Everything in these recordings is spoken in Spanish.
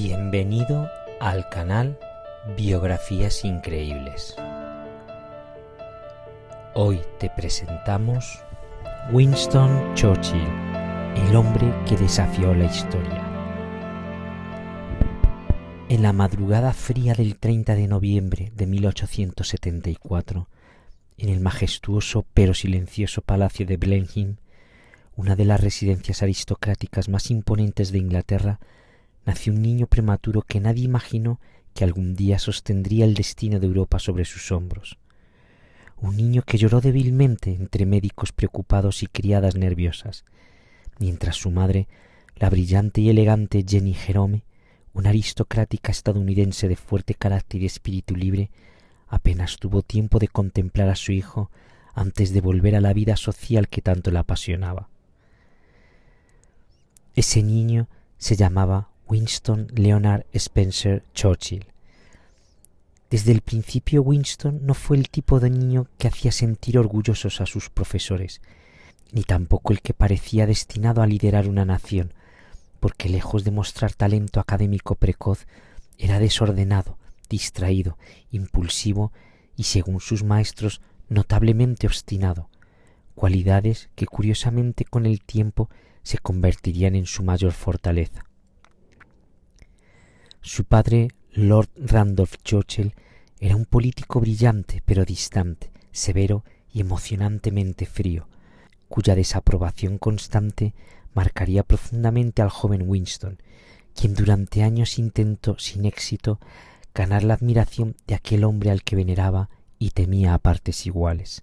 Bienvenido al canal Biografías Increíbles. Hoy te presentamos Winston Churchill, el hombre que desafió la historia. En la madrugada fría del 30 de noviembre de 1874, en el majestuoso pero silencioso Palacio de Blenheim, una de las residencias aristocráticas más imponentes de Inglaterra, nació un niño prematuro que nadie imaginó que algún día sostendría el destino de Europa sobre sus hombros. Un niño que lloró débilmente entre médicos preocupados y criadas nerviosas, mientras su madre, la brillante y elegante Jenny Jerome, una aristócrata estadounidense de fuerte carácter y espíritu libre, apenas tuvo tiempo de contemplar a su hijo antes de volver a la vida social que tanto la apasionaba. Ese niño se llamaba Winston Leonard Spencer Churchill. Desde el principio Winston no fue el tipo de niño que hacía sentir orgullosos a sus profesores, ni tampoco el que parecía destinado a liderar una nación, porque lejos de mostrar talento académico precoz, era desordenado, distraído, impulsivo y, según sus maestros, notablemente obstinado, cualidades que curiosamente con el tiempo se convertirían en su mayor fortaleza. Su padre, Lord Randolph Churchill, era un político brillante pero distante, severo y emocionantemente frío, cuya desaprobación constante marcaría profundamente al joven Winston, quien durante años intentó, sin éxito, ganar la admiración de aquel hombre al que veneraba y temía a partes iguales.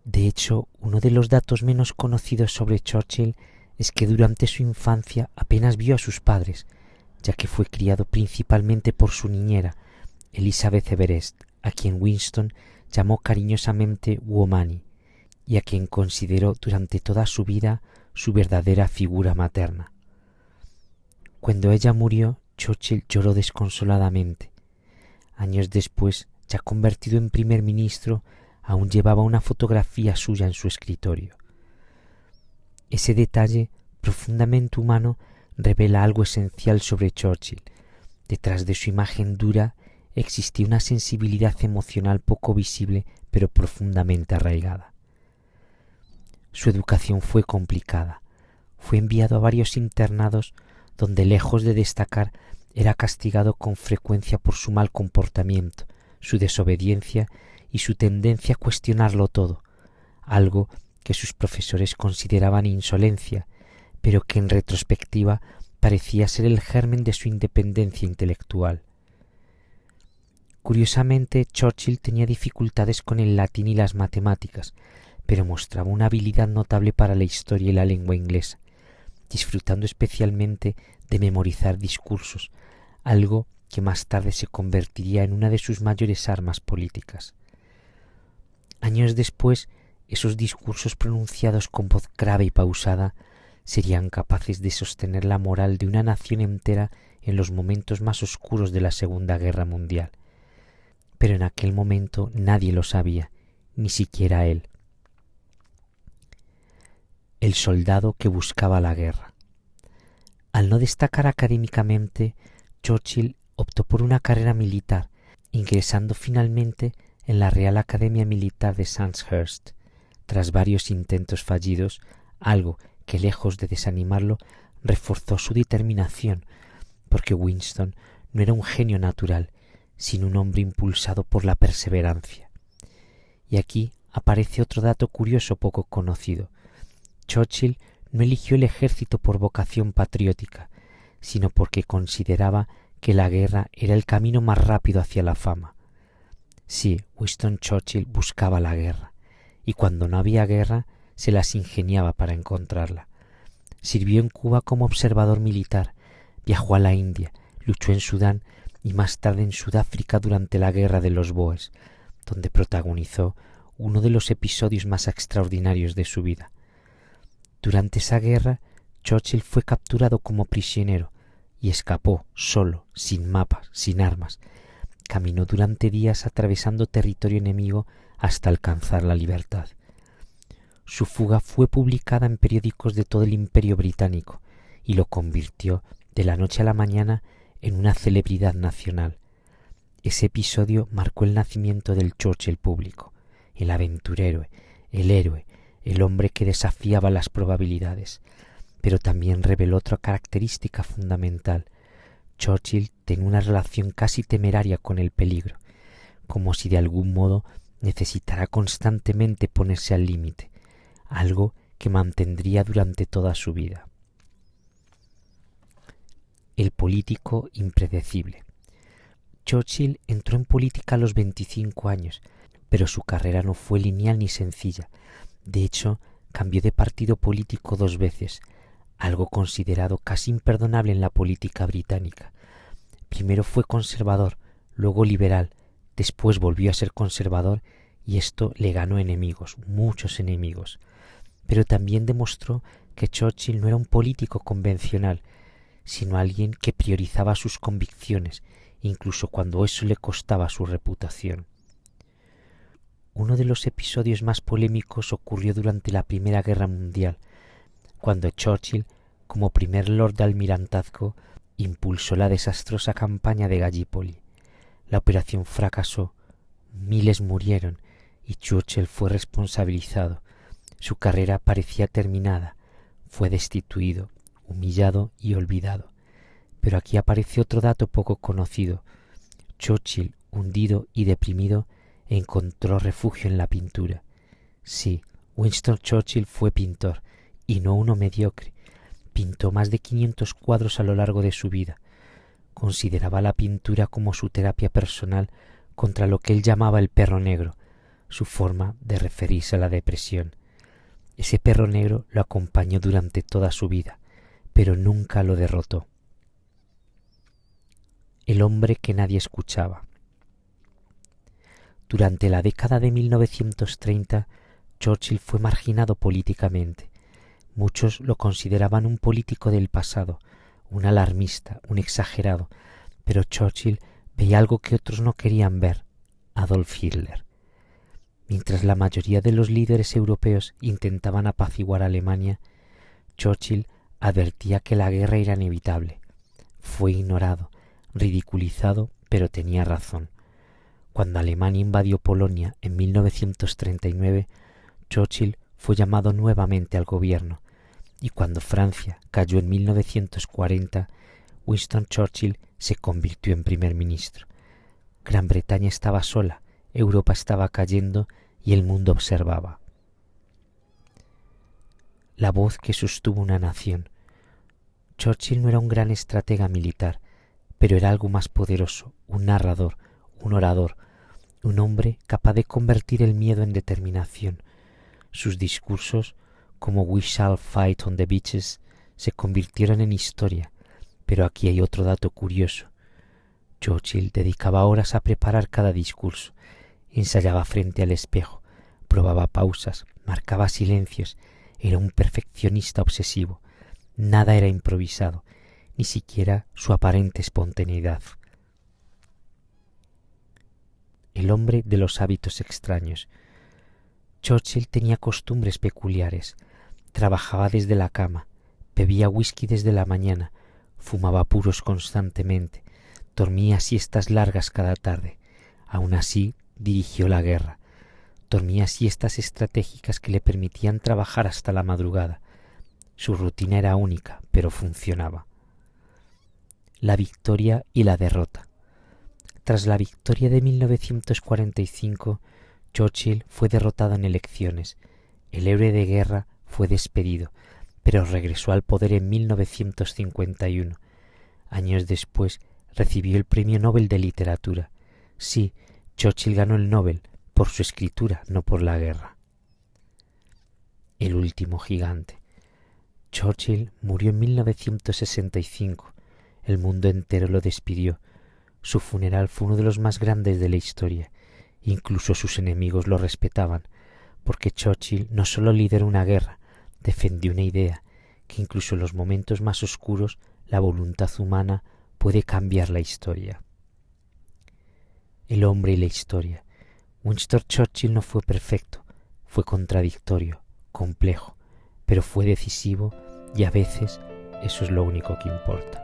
De hecho, uno de los datos menos conocidos sobre Churchill es que durante su infancia apenas vio a sus padres, ya que fue criado principalmente por su niñera, Elizabeth Everest, a quien Winston llamó cariñosamente Woomanie, y a quien consideró durante toda su vida su verdadera figura materna. Cuando ella murió, Churchill lloró desconsoladamente. Años después, ya convertido en primer ministro, aún llevaba una fotografía suya en su escritorio. Ese detalle, profundamente humano, revela algo esencial sobre Churchill. Detrás de su imagen dura existía una sensibilidad emocional poco visible, pero profundamente arraigada. Su educación fue complicada. Fue enviado a varios internados donde, lejos de destacar, era castigado con frecuencia por su mal comportamiento, su desobediencia y su tendencia a cuestionarlo todo, algo que sus profesores consideraban insolencia, pero que en retrospectiva parecía ser el germen de su independencia intelectual. Curiosamente, Churchill tenía dificultades con el latín y las matemáticas, pero mostraba una habilidad notable para la historia y la lengua inglesa, disfrutando especialmente de memorizar discursos, algo que más tarde se convertiría en una de sus mayores armas políticas. Años después, esos discursos pronunciados con voz grave y pausada serían capaces de sostener la moral de una nación entera en los momentos más oscuros de la Segunda Guerra Mundial. Pero en aquel momento nadie lo sabía, ni siquiera él. El soldado que buscaba la guerra. Al no destacar académicamente, Churchill optó por una carrera militar, ingresando finalmente en la Real Academia Militar de Sandhurst, tras varios intentos fallidos, algo que, lejos de desanimarlo, reforzó su determinación, porque Winston no era un genio natural, sino un hombre impulsado por la perseverancia. Y aquí aparece otro dato curioso poco conocido. Churchill no eligió el ejército por vocación patriótica, sino porque consideraba que la guerra era el camino más rápido hacia la fama. Sí, Winston Churchill buscaba la guerra, y cuando no había guerra se las ingeniaba para encontrarla. Sirvió en Cuba como observador militar, viajó a la India, luchó en Sudán y más tarde en Sudáfrica durante la Guerra de los Bóers, donde protagonizó uno de los episodios más extraordinarios de su vida. Durante esa guerra, Churchill fue capturado como prisionero y escapó solo, sin mapas, sin armas. Caminó durante días atravesando territorio enemigo hasta alcanzar la libertad. Su fuga fue publicada en periódicos de todo el Imperio Británico y lo convirtió de la noche a la mañana en una celebridad nacional. Ese episodio marcó el nacimiento del Churchill público, el aventurero, el héroe, el hombre que desafiaba las probabilidades, pero también reveló otra característica fundamental. Churchill tenía una relación casi temeraria con el peligro, como si de algún modo necesitara constantemente ponerse al límite, algo que mantendría durante toda su vida. El político impredecible. Churchill entró en política a los 25 años, pero su carrera no fue lineal ni sencilla. De hecho, cambió de partido político 2 veces, algo considerado casi imperdonable en la política británica. Primero fue conservador, luego liberal, después volvió a ser conservador y esto le ganó enemigos, muchos enemigos. Pero también demostró que Churchill no era un político convencional, sino alguien que priorizaba sus convicciones, incluso cuando eso le costaba su reputación. Uno de los episodios más polémicos ocurrió durante la Primera Guerra Mundial, cuando Churchill, como primer Lord de Almirantazgo, impulsó la desastrosa campaña de Gallipoli. La operación fracasó, miles murieron y Churchill fue responsabilizado. Su carrera parecía terminada, fue destituido, humillado y olvidado. Pero aquí aparece otro dato poco conocido. Churchill, hundido y deprimido, encontró refugio en la pintura. Sí, Winston Churchill fue pintor, y no uno mediocre. Pintó más de 500 cuadros a lo largo de su vida. Consideraba la pintura como su terapia personal contra lo que él llamaba el perro negro, su forma de referirse a la depresión. Ese perro negro lo acompañó durante toda su vida, pero nunca lo derrotó. El hombre que nadie escuchaba. Durante la década de 1930, Churchill fue marginado políticamente. Muchos lo consideraban un político del pasado, un alarmista, un exagerado, pero Churchill veía algo que otros no querían ver: Adolf Hitler. Mientras la mayoría de los líderes europeos intentaban apaciguar a Alemania, Churchill advertía que la guerra era inevitable. Fue ignorado, ridiculizado, pero tenía razón. Cuando Alemania invadió Polonia en 1939, Churchill fue llamado nuevamente al gobierno, y cuando Francia cayó en 1940, Winston Churchill se convirtió en primer ministro. Gran Bretaña estaba sola, Europa estaba cayendo y el mundo observaba. La voz que sostuvo una nación. Churchill no era un gran estratega militar, pero era algo más poderoso, un narrador, un orador, un hombre capaz de convertir el miedo en determinación. Sus discursos, como We Shall Fight on the Beaches, se convirtieron en historia, pero aquí hay otro dato curioso. Churchill dedicaba horas a preparar cada discurso, ensayaba frente al espejo, probaba pausas, marcaba silencios, era un perfeccionista obsesivo. Nada era improvisado, ni siquiera su aparente espontaneidad. El hombre de los hábitos extraños. Churchill tenía costumbres peculiares. Trabajaba desde la cama, bebía whisky desde la mañana, fumaba puros constantemente, dormía siestas largas cada tarde. Aún así, dirigió la guerra. Dormía siestas estratégicas que le permitían trabajar hasta la madrugada. Su rutina era única, pero funcionaba. La victoria y la derrota. Tras la victoria de 1945, Churchill fue derrotado en elecciones. El héroe de guerra fue despedido, pero regresó al poder en 1951. Años después recibió el Premio Nobel de Literatura. Sí, Churchill ganó el Nobel por su escritura, no por la guerra. El último gigante. Churchill murió en 1965. El mundo entero lo despidió. Su funeral fue uno de los más grandes de la historia. Incluso sus enemigos lo respetaban, porque Churchill no solo lideró una guerra, defendió una idea, que incluso en los momentos más oscuros la voluntad humana puede cambiar la historia. El hombre y la historia. Winston Churchill no fue perfecto, fue contradictorio, complejo, pero fue decisivo y a veces eso es lo único que importa.